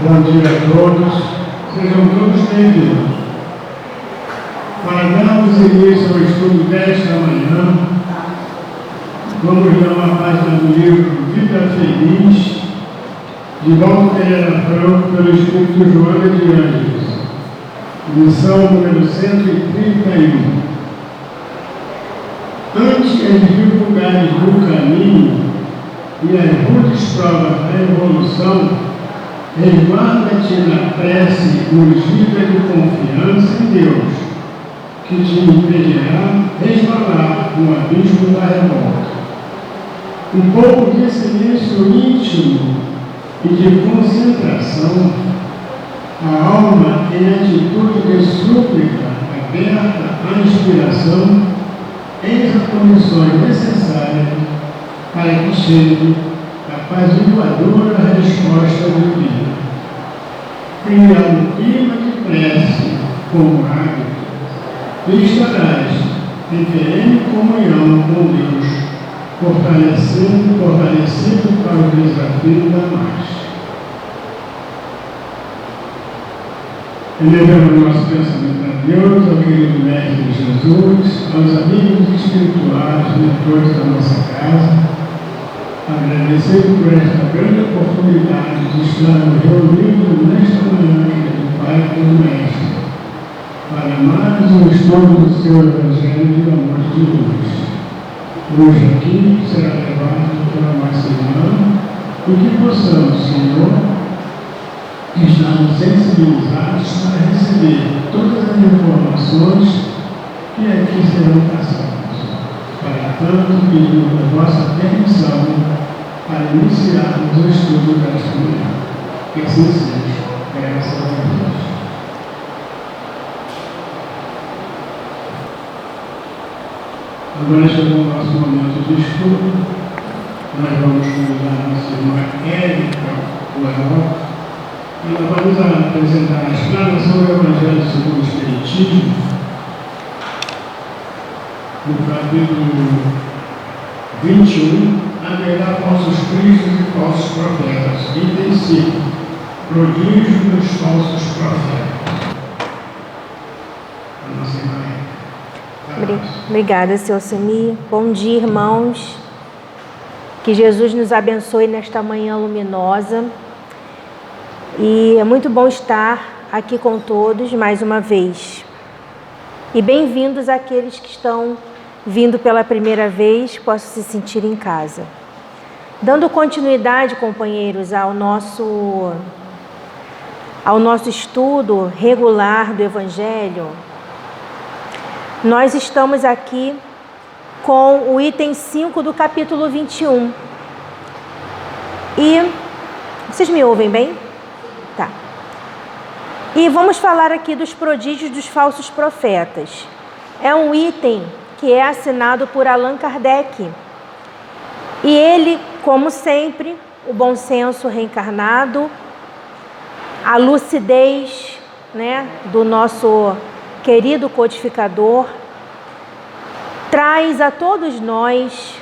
Bom dia a todos, sejam todos bem-vindos. Para darmos início ao estudo desta manhã, vamos ler uma página do livro Vida Feliz, de Walter Pereira Franco, pelo Espírito Joana de Ângeles, lição número 131. Ante as dificuldades do caminho e as rudes provas da evolução, resguarda-te na prece ungida de confiança em Deus, que te impedirá resvalar no abismo da revolta. Um pouco de silêncio íntimo e de concentração, a alma em atitude de súplica aberta à inspiração, eis as condições necessárias para que chegue a apaziguadora resposta divina. Cria um clima de prece como hábito e estarás em perene comunhão com Deus, fortalecido para o desafio da marcha. Elevamos nosso pensamento a Deus, ao querido Mestre Jesus, aos amigos espirituais, mentores da nossa casa, agradecido por esta grande oportunidade de estarmos reunidos nesta manhã, querido Pai e do Mestre, para mais um estudo do seu Evangelho de amor de luz. Hoje aqui será levado pela nossa irmã e que possamos, Senhor, estarmos sensibilizados para receber todas as informações que aqui serão passadas. Para tanto, pedimos a vossa permissão para iniciarmos o estudo desta manhã. Que assim seja. Graças a Deus. Agora chegou o nosso momento de estudo. Nós vamos convidar a nossa irmã Érica Coelho. Ela vai nos apresentar a explanação do Evangelho segundo o Espiritismo, no capítulo 21, haverá falsos cristos e falsos profetas. Item 5, prodígio dos falsos profetas. A nossa irmã. Obrigada, seu Semi. Bom dia, irmãos. Que Jesus nos abençoe nesta manhã luminosa. E é muito bom estar aqui com todos mais uma vez. E bem-vindos àqueles que estão vindo pela primeira vez, possam se sentir em casa. Dando continuidade, companheiros, ao nosso estudo regular do Evangelho, nós estamos aqui com o item 5 do capítulo 21. E vocês me ouvem bem? Tá. E vamos falar aqui dos prodígios dos falsos profetas. É um item que é assinado por Allan Kardec. E ele, como sempre, o bom senso reencarnado, a lucidez, do nosso querido codificador, traz a todos nós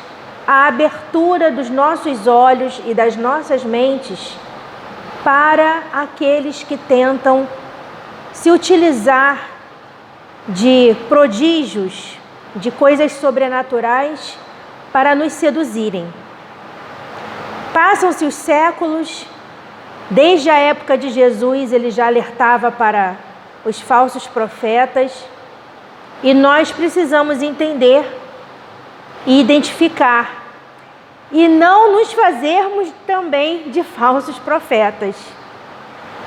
a abertura dos nossos olhos e das nossas mentes para aqueles que tentam se utilizar de prodígios, de coisas sobrenaturais para nos seduzirem. Passam-se os séculos, desde a época de Jesus ele já alertava para os falsos profetas e nós precisamos entender e identificar e não nos fazermos também de falsos profetas.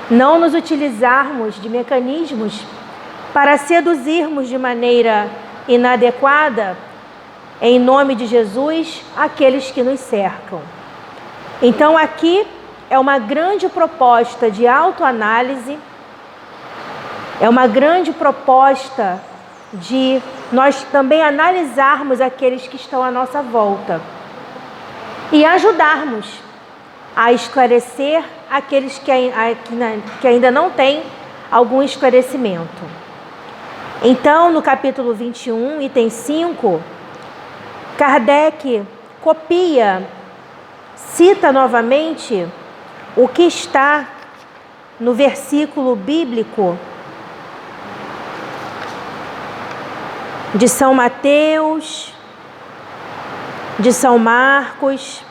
Não nos utilizarmos de mecanismos para seduzirmos de maneira inadequada, em nome de Jesus, aqueles que nos cercam. Então aqui é uma grande proposta de autoanálise, é uma grande proposta de nós também analisarmos aqueles que estão à nossa volta e ajudarmos a esclarecer aqueles que ainda não têm algum esclarecimento. Então, no capítulo 21, item 5, Kardec cita novamente o que está no versículo bíblico de São Mateus, de São Marcos,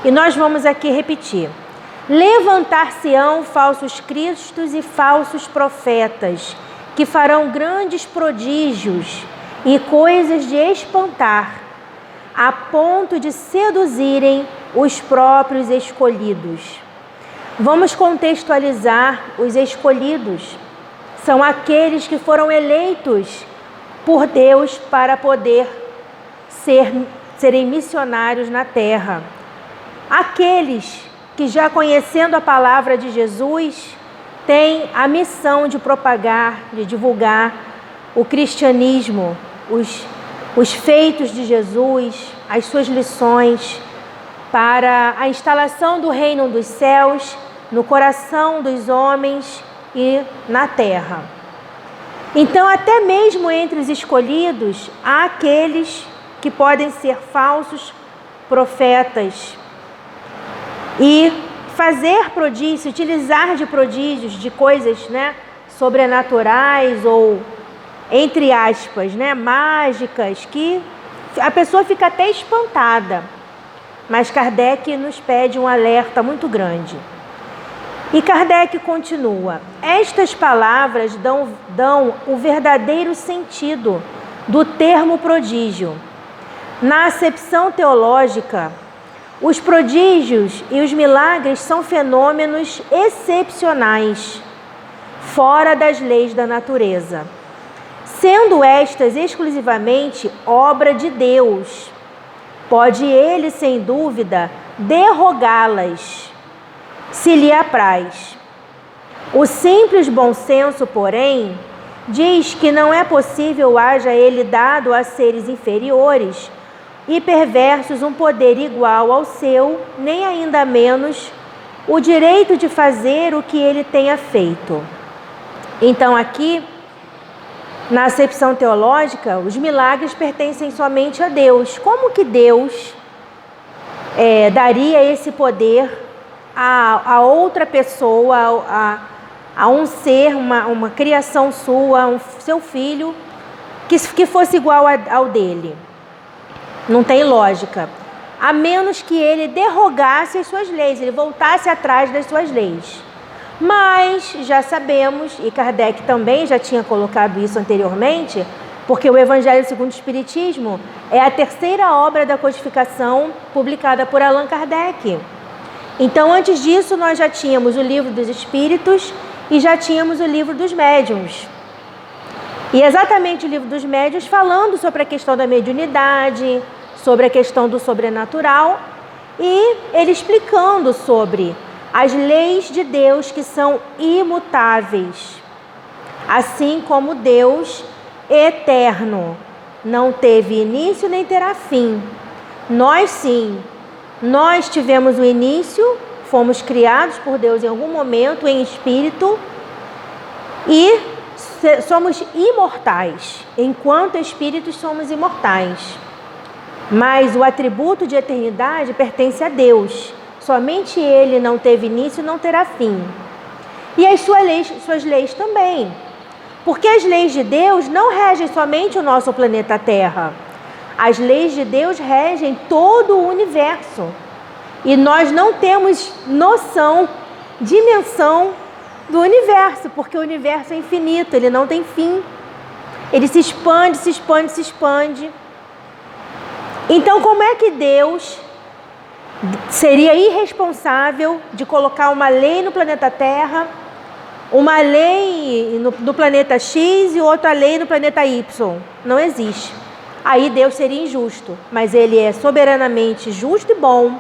e nós vamos aqui repetir. Levantar-se-ão falsos cristos e falsos profetas, que farão grandes prodígios e coisas de espantar, a ponto de seduzirem os próprios escolhidos. Vamos contextualizar os escolhidos. São aqueles que foram eleitos por Deus para poder serem missionários na terra. Aqueles que, já conhecendo a palavra de Jesus, têm a missão de propagar, de divulgar o cristianismo, os feitos de Jesus, as suas lições, para a instalação do reino dos céus no coração dos homens e na terra. Então, até mesmo entre os escolhidos, há aqueles que podem ser falsos profetas e fazer prodígios, utilizar de prodígios, de coisas, sobrenaturais ou, entre aspas, mágicas, que a pessoa fica até espantada. Mas Kardec nos pede um alerta muito grande. E Kardec continua: estas palavras dão o verdadeiro sentido do termo prodígio. Na acepção teológica, os prodígios e os milagres são fenômenos excepcionais, fora das leis da natureza, sendo estas exclusivamente obra de Deus. Pode ele, sem dúvida, derrogá-las, se lhe apraz. O simples bom senso, porém, diz que não é possível haja ele dado a seres inferiores e perversos um poder igual ao seu, nem ainda menos o direito de fazer o que ele tenha feito. Então, aqui, na acepção teológica, os milagres pertencem somente a Deus. Como que Deus daria esse poder a outra pessoa, a um ser, uma criação sua, seu filho, que fosse igual ao dele? Não tem lógica. A menos que ele derrogasse as suas leis, ele voltasse atrás das suas leis. Mas já sabemos, e Kardec também já tinha colocado isso anteriormente, porque o Evangelho segundo o Espiritismo é a terceira obra da codificação publicada por Allan Kardec. Então, antes disso, nós já tínhamos o Livro dos Espíritos e já tínhamos o Livro dos Médiuns. E exatamente o Livro dos Médiuns falando sobre a questão da mediunidade, sobre a questão do sobrenatural, e ele explicando sobre as leis de Deus que são imutáveis, assim como Deus eterno não teve início nem terá fim. Nós sim, nós tivemos o início, fomos criados por Deus em algum momento em espírito e somos imortais. Enquanto espíritos somos imortais, mas o atributo de eternidade pertence a Deus. Somente Ele não teve início e não terá fim. E as suas leis também. Porque as leis de Deus não regem somente o nosso planeta Terra. As leis de Deus regem todo o universo. E nós não temos noção, dimensão do universo, porque o universo é infinito, ele não tem fim. Ele se expande, se expande, se expande. Então, como é que Deus seria irresponsável de colocar uma lei no planeta Terra, uma lei no planeta X e outra lei no planeta Y? Não existe. Aí Deus seria injusto, mas Ele é soberanamente justo e bom,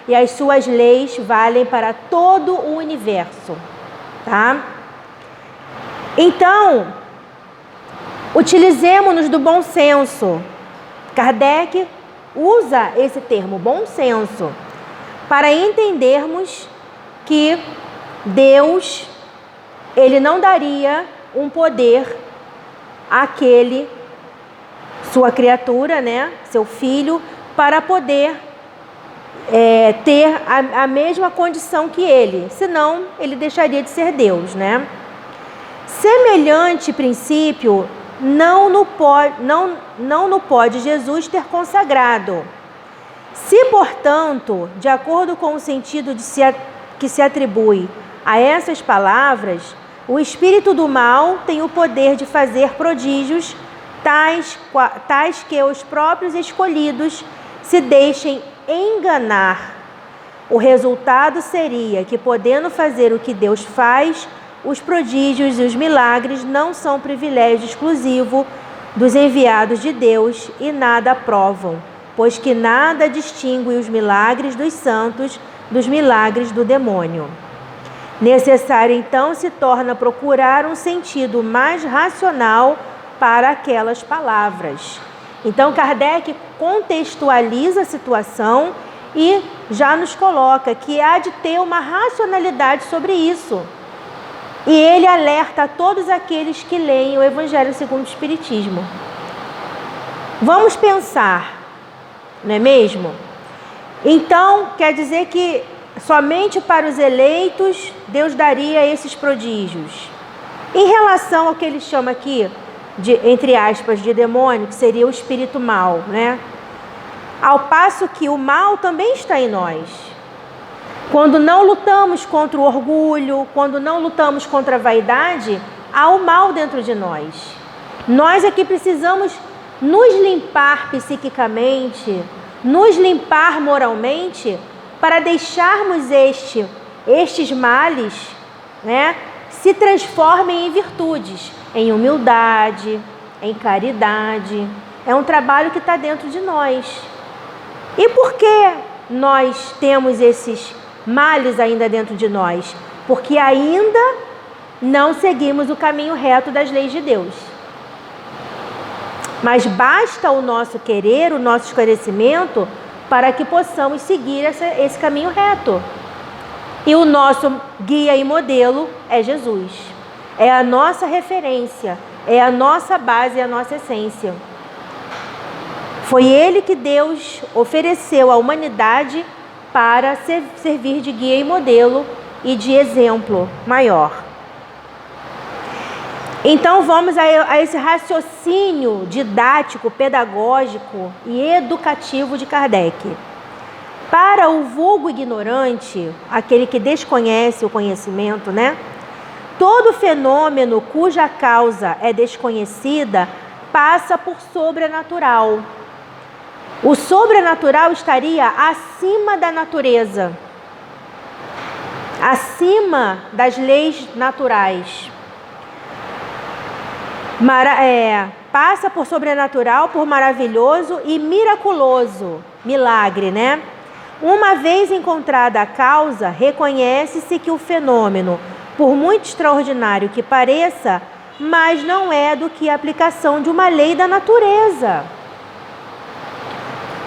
e as suas leis valem para todo o universo, tá? Então, utilizemos-nos do bom senso. Kardec usa esse termo, bom senso, para entendermos que Deus, Ele não daria um poder àquele, sua criatura, seu filho, para poder ter a mesma condição que ele, senão ele deixaria de ser Deus, né? Semelhante princípio não no pode Jesus ter consagrado. Se, portanto, de acordo com o sentido que se atribui a essas palavras, o espírito do mal tem o poder de fazer prodígios tais que os próprios escolhidos se deixem enganar. O resultado seria que, podendo fazer o que Deus faz, os prodígios e os milagres não são privilégio exclusivo dos enviados de Deus e nada provam, pois que nada distingue os milagres dos santos dos milagres do demônio. Necessário, então, se torna procurar um sentido mais racional para aquelas palavras. Então, Kardec contextualiza a situação e já nos coloca que há de ter uma racionalidade sobre isso. E ele alerta a todos aqueles que leem o Evangelho segundo o Espiritismo. Vamos pensar, não é mesmo? Então, quer dizer que somente para os eleitos Deus daria esses prodígios. Em relação ao que ele chama aqui, entre aspas, de demônio, que seria o espírito mal, né? Ao passo que o mal também está em nós. Quando não lutamos contra o orgulho, quando não lutamos contra a vaidade, há o mal dentro de nós. Nós aqui precisamos nos limpar psiquicamente, nos limpar moralmente, para deixarmos estes males, né, se transformem em virtudes, em humildade, em caridade. É um trabalho que está dentro de nós. E por que nós temos esses males ainda dentro de nós? Porque ainda não seguimos o caminho reto das leis de Deus. Mas basta o nosso querer, o nosso esclarecimento, para que possamos seguir esse caminho reto. E o nosso guia e modelo é Jesus. É a nossa referência, é a nossa base, é a nossa essência. Foi Ele que Deus ofereceu à humanidade para servir de guia e modelo e de exemplo maior. Então vamos a esse raciocínio didático, pedagógico e educativo de Kardec. Para o vulgo ignorante, aquele que desconhece o conhecimento, né? Todo fenômeno cuja causa é desconhecida passa por sobrenatural. O sobrenatural estaria acima da natureza, acima das leis naturais. Passa por sobrenatural, por maravilhoso e miraculoso, milagre, né? Uma vez encontrada a causa, reconhece-se que o fenômeno, por muito extraordinário que pareça, mas não é do que a aplicação de uma lei da natureza.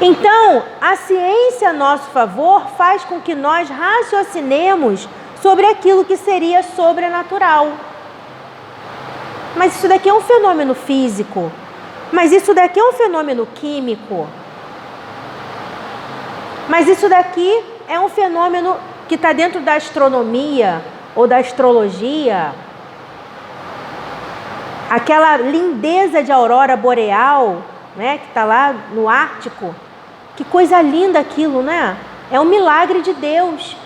Então, a ciência a nosso favor faz com que nós raciocinemos sobre aquilo que seria sobrenatural. Mas isso daqui é um fenômeno físico. Mas isso daqui é um fenômeno químico. Mas isso daqui é um fenômeno que está dentro da astronomia ou da astrologia. Aquela lindeza de aurora boreal, né, que está lá no Ártico. Que coisa linda aquilo, né? É um milagre de Deus.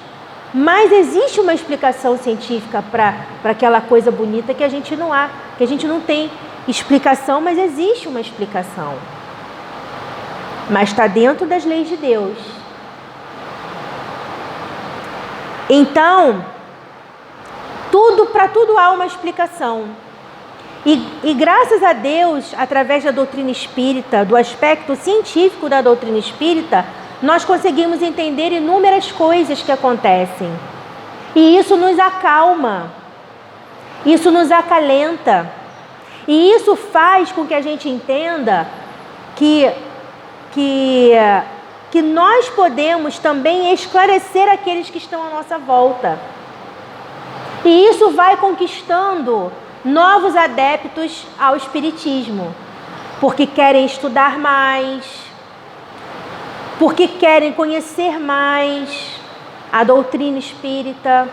Mas existe uma explicação científica para aquela coisa bonita que a gente não tem explicação, mas existe uma explicação. Mas está dentro das leis de Deus. Então, para tudo há uma explicação. E graças a Deus, através da doutrina espírita, do aspecto científico da doutrina espírita, nós conseguimos entender inúmeras coisas que acontecem. E isso nos acalma, isso nos acalenta. E isso faz com que a gente entenda que nós podemos também esclarecer aqueles que estão à nossa volta. E isso vai conquistando novos adeptos ao espiritismo, porque querem estudar mais, porque querem conhecer mais a doutrina espírita,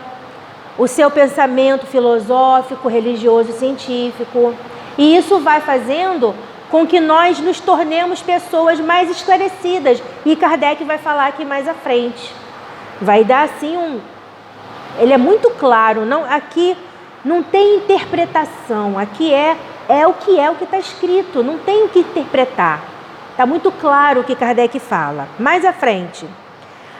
o seu pensamento filosófico, religioso e científico. E isso vai fazendo com que nós nos tornemos pessoas mais esclarecidas. E Kardec vai falar aqui mais à frente. Vai dar assim ele é muito claro, aqui não tem interpretação, aqui é o que está escrito, não tem o que interpretar. Está muito claro o que Kardec fala. Mais à frente.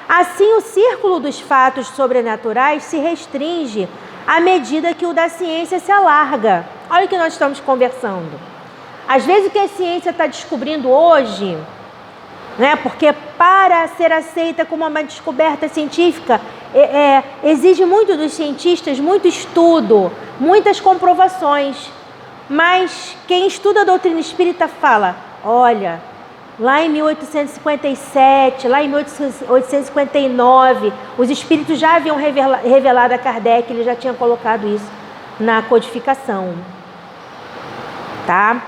Assim, o círculo dos fatos sobrenaturais se restringe à medida que o da ciência se alarga. Olha o que nós estamos conversando. Às vezes o que a ciência está descobrindo hoje, né, porque para ser aceita como uma descoberta científica, exige muito dos cientistas, muito estudo, muitas comprovações. Mas quem estuda a doutrina espírita fala, olha, lá em 1857, lá em 1859, os espíritos já haviam revelado a Kardec, ele já tinha colocado isso na codificação. Tá?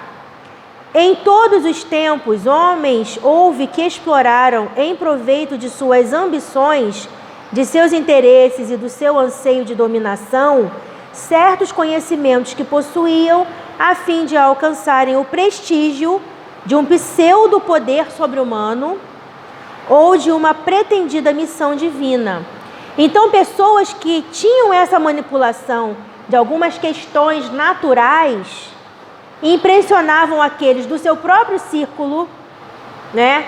Em todos os tempos, homens houve que exploraram, em proveito de suas ambições, de seus interesses e do seu anseio de dominação, certos conhecimentos que possuíam, a fim de alcançarem o prestígio de um pseudo-poder sobre-humano ou de uma pretendida missão divina. Então, pessoas que tinham essa manipulação de algumas questões naturais impressionavam aqueles do seu próprio círculo, né?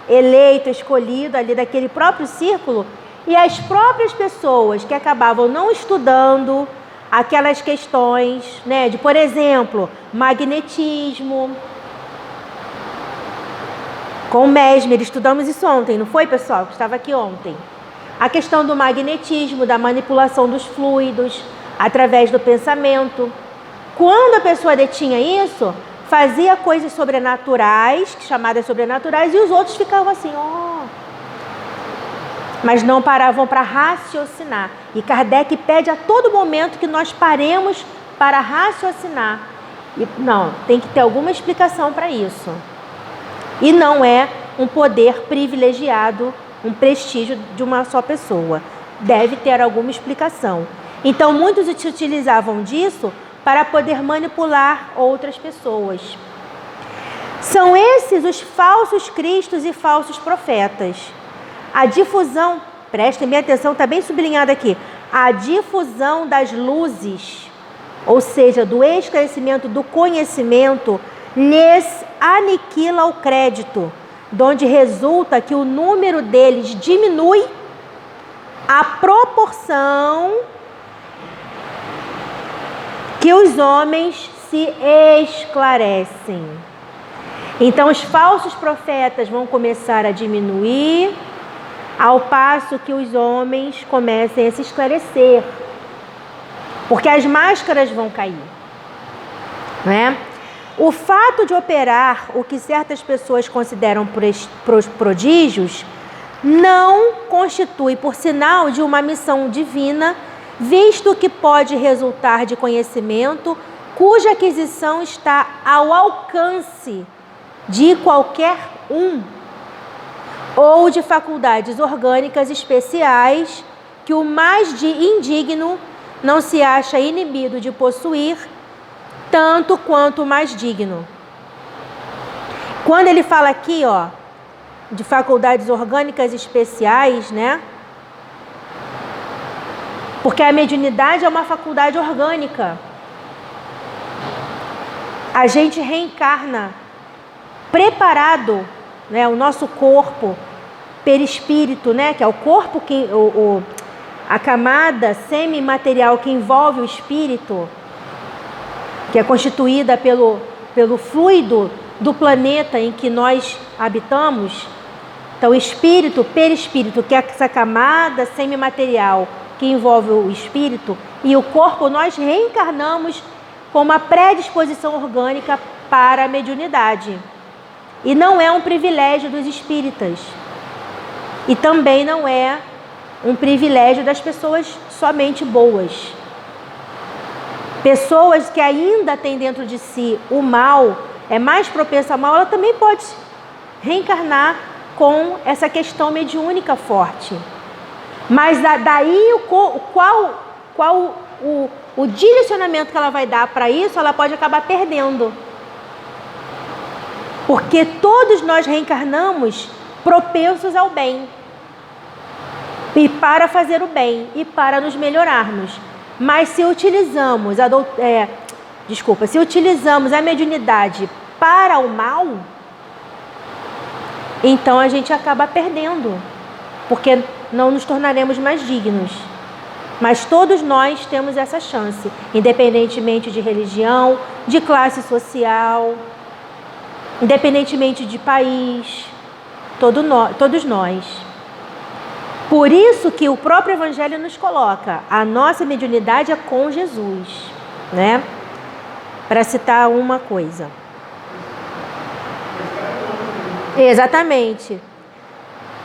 Eleito, escolhido ali daquele próprio círculo, e as próprias pessoas que acabavam não estudando aquelas questões, né? De, por exemplo, magnetismo. Com o Mesmer, estudamos isso ontem, não foi, pessoal? Que estava aqui ontem. A questão do magnetismo, da manipulação dos fluidos através do pensamento. Quando a pessoa detinha isso, fazia coisas sobrenaturais, chamadas sobrenaturais, e os outros ficavam assim, mas não paravam para raciocinar. E Kardec pede a todo momento que nós paremos para raciocinar. E, não, tem que ter alguma explicação para isso. E não é um poder privilegiado, um prestígio de uma só pessoa. Deve ter alguma explicação. Então, muitos se utilizavam disso para poder manipular outras pessoas. São esses os falsos cristos e falsos profetas. A difusão, prestem bem atenção, está bem sublinhado aqui, a difusão das luzes, ou seja, do esclarecimento, do conhecimento, lhes aniquila o crédito, donde resulta que o número deles diminui à proporção que os homens se esclarecem. Então, os falsos profetas vão começar a diminuir, ao passo que os homens comecem a se esclarecer, porque as máscaras vão cair, né? O fato de operar o que certas pessoas consideram prodígios não constitui por sinal de uma missão divina, visto que pode resultar de conhecimento cuja aquisição está ao alcance de qualquer um, ou de faculdades orgânicas especiais que o mais indigno não se acha inibido de possuir, tanto quanto o mais digno. Quando ele fala aqui, de faculdades orgânicas especiais, né? Porque a mediunidade é uma faculdade orgânica. A gente reencarna preparado, né, o nosso corpo perispírito, né, que é o corpo que a camada semimaterial que envolve o espírito, que é constituída pelo fluido do planeta em que nós habitamos. Então, espírito, perispírito, que é essa camada semimaterial que envolve o espírito, e o corpo, nós reencarnamos com uma predisposição orgânica para a mediunidade. E não é um privilégio dos espíritas. E também não é um privilégio das pessoas somente boas. Pessoas que ainda têm dentro de si o mal, é mais propensa ao mal, ela também pode reencarnar com essa questão mediúnica forte. Mas daí qual o direcionamento que ela vai dar para isso, ela pode acabar perdendo. Porque todos nós reencarnamos propensos ao bem. E para fazer o bem, e para nos melhorarmos. Mas se utilizamos se utilizamos a mediunidade para o mal, então a gente acaba perdendo, porque não nos tornaremos mais dignos. Mas todos nós temos essa chance, independentemente de religião, de classe social, independentemente de país, todos nós. Por isso que o próprio Evangelho nos coloca, a nossa mediunidade é com Jesus, né? Para citar uma coisa. Exatamente.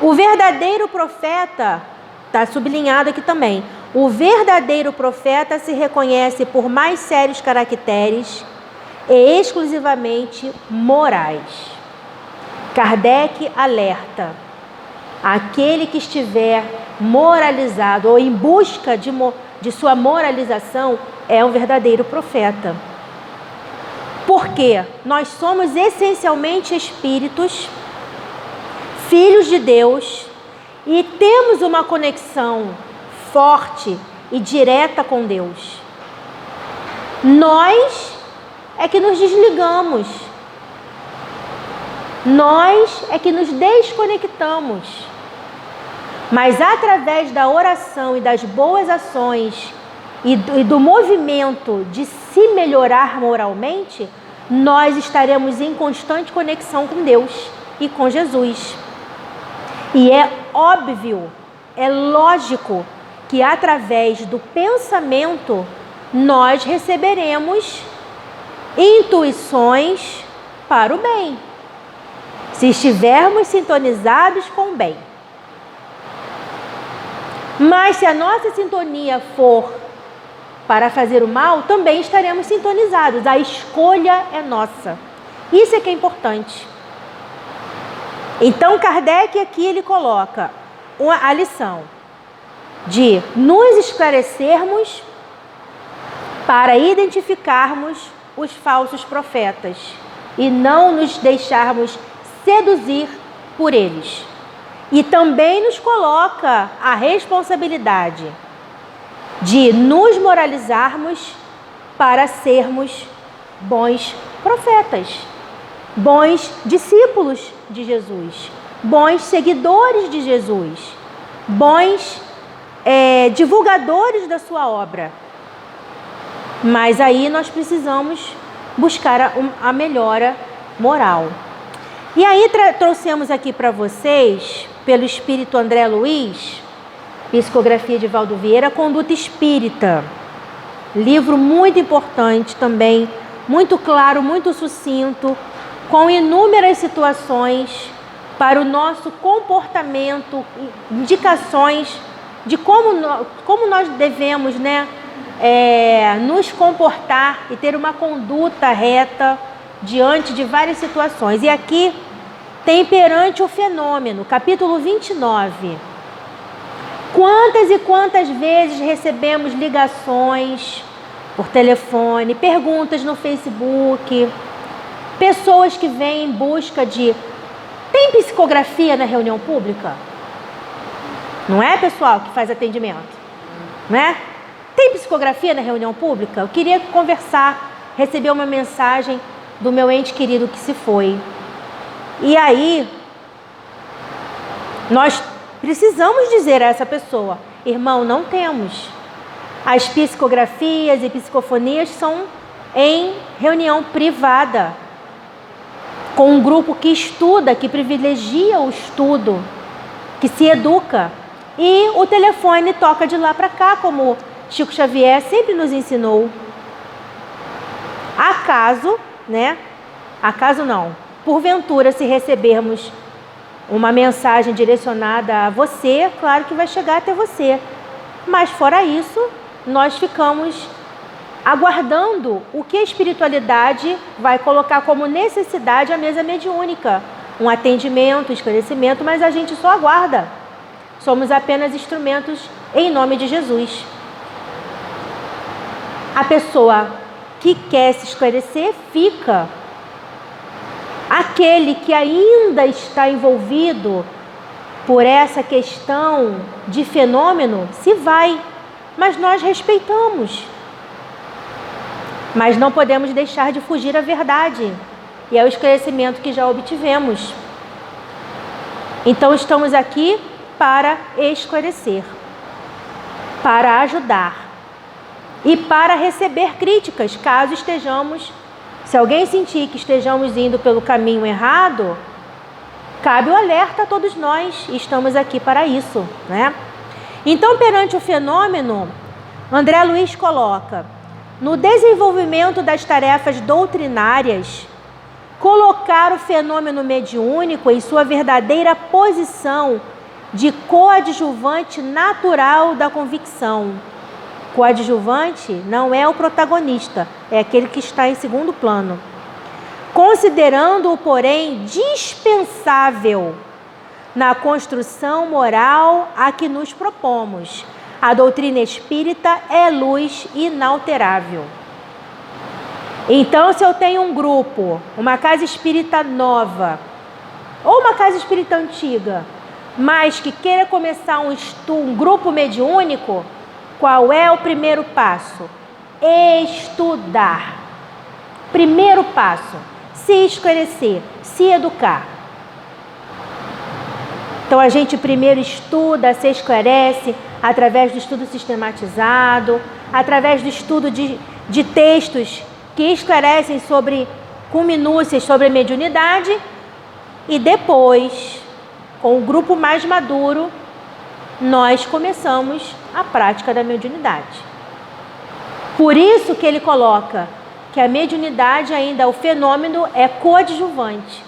O verdadeiro profeta, está sublinhado aqui também, o verdadeiro profeta se reconhece por mais sérios caracteres e exclusivamente morais. Kardec alerta: aquele que estiver moralizado ou em busca de sua moralização é um verdadeiro profeta. Porque nós somos essencialmente espíritos, filhos de Deus, e temos uma conexão forte e direta com Deus. Nós é que nos desligamos. Nós é que nos desconectamos. Mas através da oração e das boas ações e do movimento de se melhorar moralmente, nós estaremos em constante conexão com Deus e com Jesus. E é óbvio, é lógico que através do pensamento nós receberemos intuições para o bem, se estivermos sintonizados com o bem. Mas se a nossa sintonia for para fazer o mal, também estaremos sintonizados. A escolha é nossa. Isso é que é importante. Então Kardec aqui ele coloca a lição de nos esclarecermos para identificarmos os falsos profetas e não nos deixarmos seduzir por eles. E também nos coloca a responsabilidade de nos moralizarmos para sermos bons profetas, bons discípulos de Jesus, bons seguidores de Jesus, bons divulgadores da sua obra. Mas aí nós precisamos buscar a melhora moral. E aí trouxemos aqui para vocês, pelo Espírito André Luiz, Psicografia de Valdo Vieira, Conduta Espírita. Livro muito importante também, muito claro, muito sucinto, com inúmeras situações para o nosso comportamento, indicações de como nós devemos, nos comportar e ter uma conduta reta diante de várias situações. E aqui tem Perante o Fenômeno, capítulo 29. Quantas e quantas vezes recebemos ligações por telefone, perguntas no Facebook, pessoas que vêm em busca de... Tem psicografia na reunião pública? Não é, pessoal, que faz atendimento? Não é? Tem psicografia na reunião pública? Eu queria conversar, receber uma mensagem do meu ente querido que se foi. E aí, nós precisamos dizer a essa pessoa: irmão, não temos. As psicografias e psicofonias são em reunião privada, com um grupo que estuda, que privilegia o estudo, que se educa. E o telefone toca de lá para cá, como Chico Xavier sempre nos ensinou. Acaso não, porventura, se recebermos uma mensagem direcionada a você, claro que vai chegar até você. Mas fora isso, nós ficamos aguardando o que a espiritualidade vai colocar como necessidade à mesa mediúnica, um atendimento, um esclarecimento, mas a gente só aguarda. Somos apenas instrumentos em nome de Jesus. A pessoa que quer se esclarecer fica. Aquele que ainda está envolvido por essa questão de fenômeno se vai, mas nós respeitamos. Mas não podemos deixar de fugir à verdade e ao esclarecimento que já obtivemos. Então estamos aqui para esclarecer, para ajudar e para receber críticas, caso estejamos, se alguém sentir que estejamos indo pelo caminho errado, cabe o alerta a todos nós e estamos aqui para isso, né? Então, perante o fenômeno, André Luiz coloca: no desenvolvimento das tarefas doutrinárias, colocar o fenômeno mediúnico em sua verdadeira posição de coadjuvante natural da convicção. Coadjuvante não é o protagonista, é aquele que está em segundo plano. Considerando-o, porém, dispensável na construção moral a que nos propomos. A doutrina espírita é luz inalterável. Então, se eu tenho um grupo, uma casa espírita nova, ou uma casa espírita antiga, mas que queira começar um grupo mediúnico, qual é o primeiro passo? Estudar. Primeiro passo, se esclarecer, se educar. Então a gente primeiro estuda, se esclarece, através do estudo sistematizado, através do estudo de textos que esclarecem com minúcias sobre a mediunidade, e depois, com o grupo mais maduro, nós começamos a prática da mediunidade. Por isso que ele coloca que a mediunidade ainda, o fenômeno é coadjuvante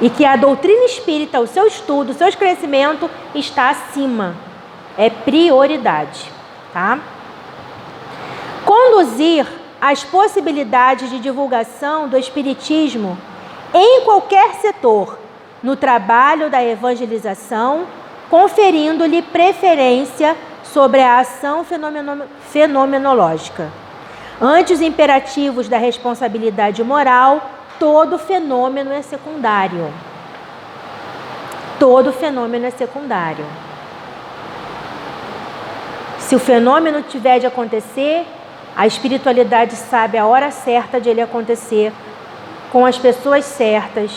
e que a doutrina espírita, o seu estudo, o seu esclarecimento está acima, é prioridade, tá? Conduzir as possibilidades de divulgação do espiritismo em qualquer setor no trabalho da evangelização, conferindo-lhe preferência sobre a ação fenomenológica. Ante os imperativos da responsabilidade moral, todo fenômeno é secundário. Todo fenômeno é secundário. Se o fenômeno tiver de acontecer, a espiritualidade sabe a hora certa de ele acontecer, com as pessoas certas,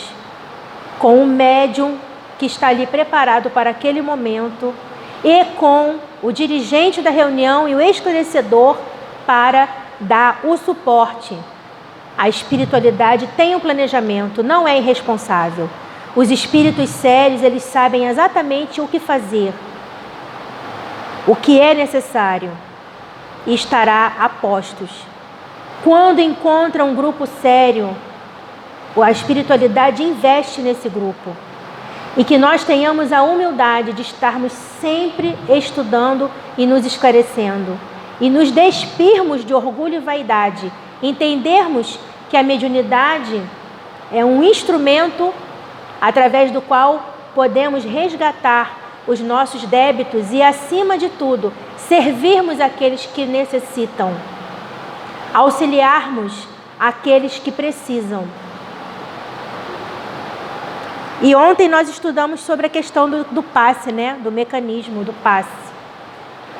com o médium que está ali preparado para aquele momento e com o dirigente da reunião e o esclarecedor para dar o suporte. A espiritualidade tem um planejamento, não é irresponsável. Os espíritos sérios, eles sabem exatamente o que fazer, o que é necessário, e estará a postos. Quando encontra um grupo sério, a espiritualidade investe nesse grupo. E que nós tenhamos a humildade de estarmos sempre estudando e nos esclarecendo. E nos despirmos de orgulho e vaidade. Entendermos que a mediunidade é um instrumento através do qual podemos resgatar os nossos débitos e, acima de tudo, servirmos aqueles que necessitam. Auxiliarmos aqueles que precisam. E ontem nós estudamos sobre a questão do passe, né? Do mecanismo do passe.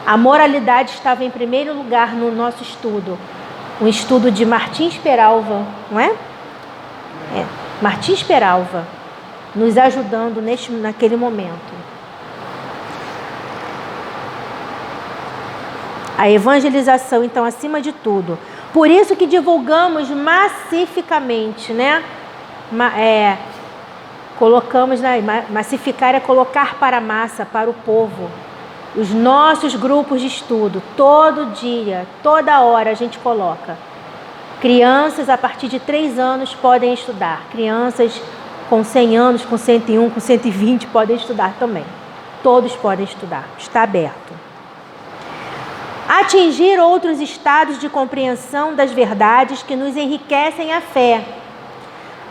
A moralidade estava em primeiro lugar no nosso estudo. Um estudo de Martins Peralva, não é? Martins Peralva, nos ajudando naquele momento. A evangelização, então, acima de tudo. Por isso que divulgamos massificamente, né? Colocamos, massificar é colocar para a massa, para o povo. Os nossos grupos de estudo, todo dia, toda hora a gente coloca. Crianças a partir de 3 anos podem estudar. Crianças com 100 anos, com 101, com 120 podem estudar também. Todos podem estudar, está aberto. Atingir outros estados de compreensão das verdades que nos enriquecem a fé.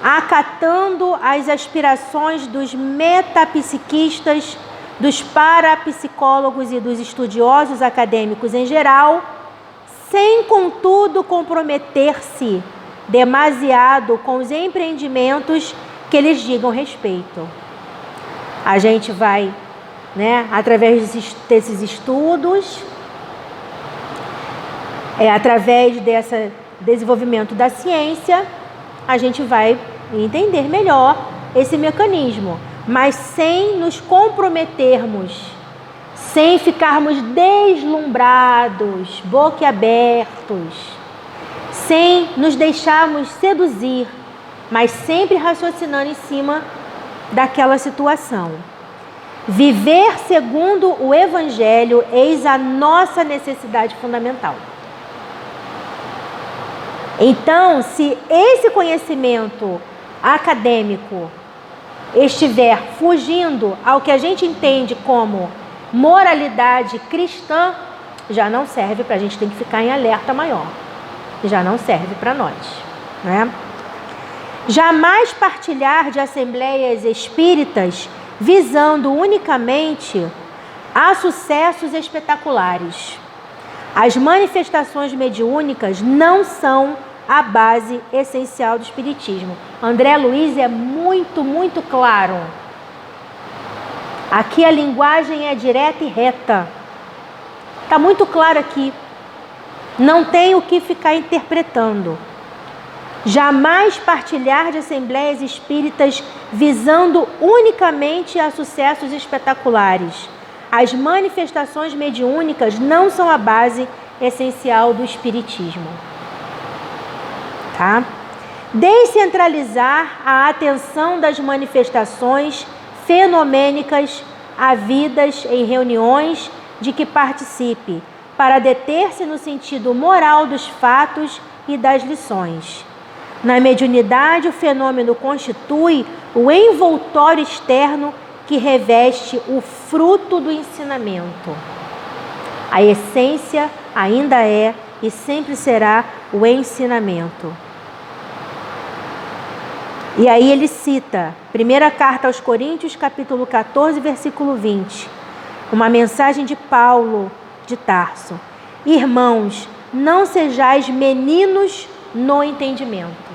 acatando as aspirações dos metapsiquistas, dos parapsicólogos e dos estudiosos acadêmicos em geral, sem, contudo, comprometer-se demasiado com os empreendimentos que lhes digam respeito. A gente vai, através desses estudos, através desse desenvolvimento da ciência, a gente vai entender melhor esse mecanismo, mas sem nos comprometermos, sem ficarmos deslumbrados, boquiabertos, sem nos deixarmos seduzir, mas sempre raciocinando em cima daquela situação. Viver segundo o Evangelho, eis a nossa necessidade fundamental. Então, se esse conhecimento acadêmico estiver fugindo ao que a gente entende como moralidade cristã, já não serve para a gente, tem que ficar em alerta maior. Já não serve para nós, Jamais partilhar de assembleias espíritas visando unicamente a sucessos espetaculares. As manifestações mediúnicas não são a base essencial do espiritismo. André Luiz é muito, muito claro. Aqui a linguagem é direta e reta. Está muito claro aqui. Não tem o que ficar interpretando. Jamais partilhar de assembleias espíritas visando unicamente a sucessos espetaculares. As manifestações mediúnicas não são a base essencial do espiritismo. Descentralizar a atenção das manifestações fenomênicas havidas em reuniões de que participe, para deter-se no sentido moral dos fatos e das lições. Na mediunidade, o fenômeno constitui o envoltório externo que reveste o fruto do ensinamento. A essência ainda é e sempre será o ensinamento. E aí ele cita, primeira carta aos Coríntios, capítulo 14, versículo 20, uma mensagem de Paulo de Tarso. Irmãos, não sejais meninos no entendimento.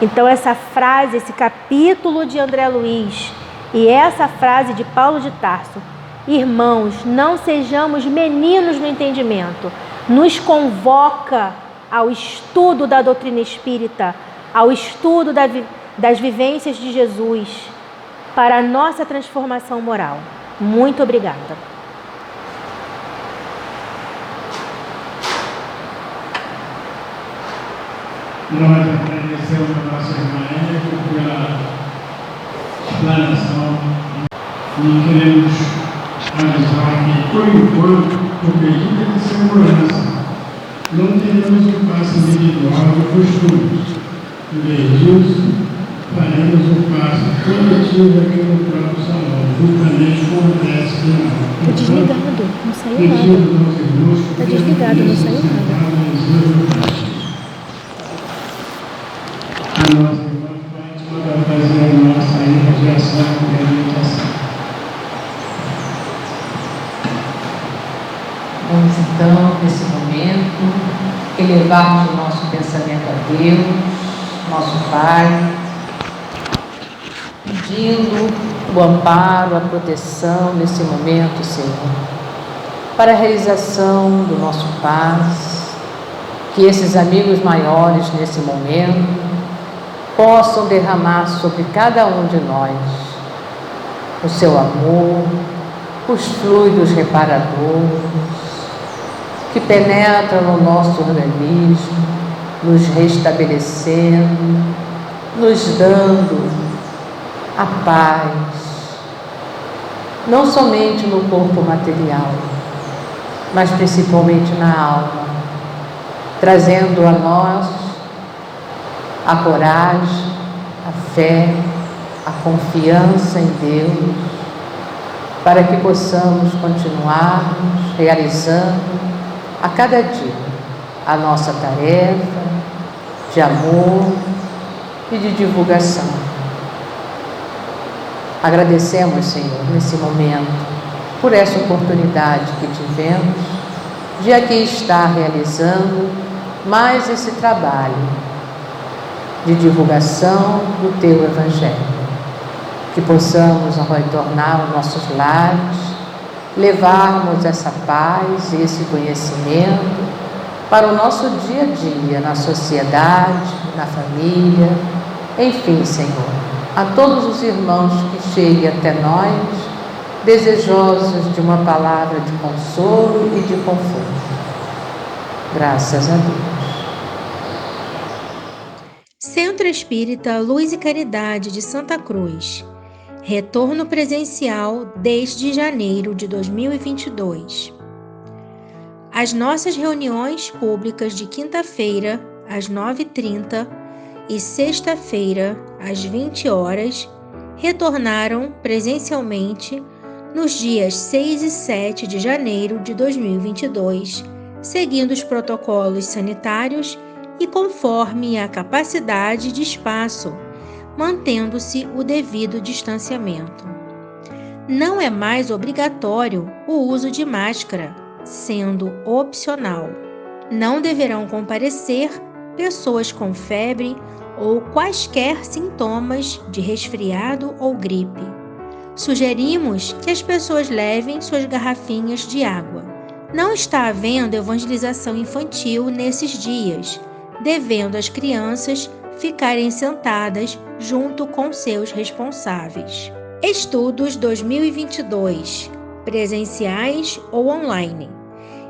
Então essa frase, esse capítulo de André Luiz e essa frase de Paulo de Tarso, irmãos, não sejamos meninos no entendimento, nos convoca ao estudo da doutrina espírita, ao estudo das vivências de Jesus, para a nossa transformação moral. Muito obrigada. Nós agradecemos a nossa irmã Érica pela explanação e queremos avisar que, por enquanto, por medida de segurança, não teremos um passo individual de costumes. Em vez disso, faremos um passo coletivo aqui no próprio salão, justamente como acontece na Está desligado, não saiu nada. Está desligado, não saiu nada. A nossa irmã Fátima vai fazer a nossa irradiação e meditação. Vamos então, nesse momento, elevarmos o nosso pensamento a Deus, nosso Pai, pedindo o amparo, a proteção nesse momento, Senhor, para a realização do nosso paz, que esses amigos maiores nesse momento possam derramar sobre cada um de nós o seu amor, os fluidos reparadores que penetram no nosso organismo, nos restabelecendo, nos dando a paz, não somente no corpo material, mas principalmente na alma, trazendo a nós a coragem, a fé, a confiança em Deus, para que possamos continuarmos realizando a cada dia a nossa tarefa de amor, e de divulgação. Agradecemos, Senhor, nesse momento, por essa oportunidade que tivemos de aqui estar realizando mais esse trabalho de divulgação do Teu Evangelho. Que possamos retornar aos nossos lares, levarmos essa paz e esse conhecimento para o nosso dia a dia, na sociedade, na família, enfim, Senhor, a todos os irmãos que cheguem até nós, desejosos de uma palavra de consolo e de conforto. Graças a Deus. Centro Espírita Luz e Caridade de Santa Cruz. Retorno presencial desde janeiro de 2022. As nossas reuniões públicas de quinta-feira, às 9h30, e sexta-feira, às 20 horas, retornaram presencialmente nos dias 6 e 7 de janeiro de 2022, seguindo os protocolos sanitários e conforme a capacidade de espaço, mantendo-se o devido distanciamento. Não é mais obrigatório o uso de máscara, sendo opcional. Não deverão comparecer pessoas com febre ou quaisquer sintomas de resfriado ou gripe. Sugerimos que as pessoas levem suas garrafinhas de água. Não está havendo evangelização infantil nesses dias, devendo as crianças ficarem sentadas junto com seus responsáveis. Estudos 2022, presenciais ou online.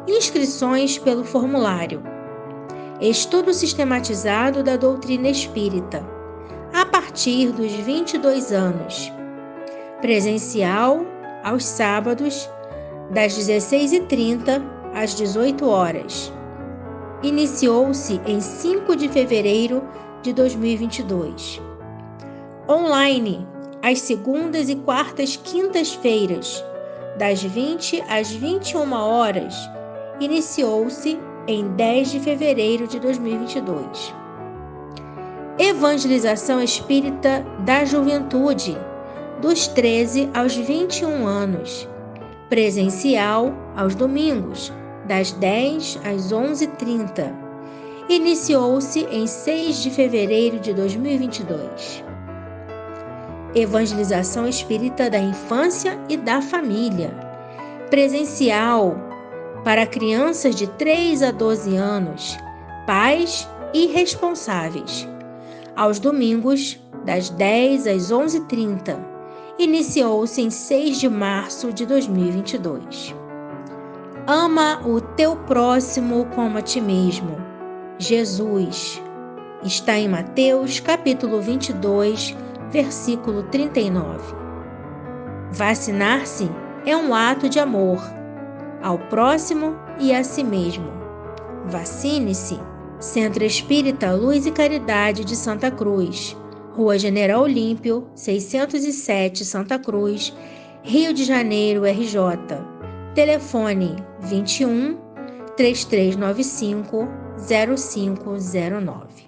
Inscrições pelo formulário. Estudo sistematizado da doutrina espírita, a partir dos 22 anos. Presencial, aos sábados, das 16h30 às 18 horas. Iniciou-se em 5 de fevereiro de 2022. Online, às segundas e quartas quintas-feiras, das 20 às 21 horas. Iniciou-se em 10 de fevereiro de 2022. Evangelização Espírita da Juventude, dos 13 aos 21 anos. Presencial, aos domingos, das 10 às 11h30. Iniciou-se em 6 de fevereiro de 2022. Evangelização Espírita da Infância e da Família. Presencial, para crianças de 3 a 12 anos, pais e responsáveis. Aos domingos, das 10 às 11h30. Iniciou-se em 6 de março de 2022. Ama o teu próximo como a ti mesmo. Jesus. Está em Mateus, capítulo 22, versículo 39. Vacinar-se é um ato de amor ao próximo e a si mesmo. Vacine-se. Centro Espírita Luz e Caridade de Santa Cruz, Rua General Olímpio, 607, Santa Cruz, Rio de Janeiro, RJ. Telefone 21 3395 0509.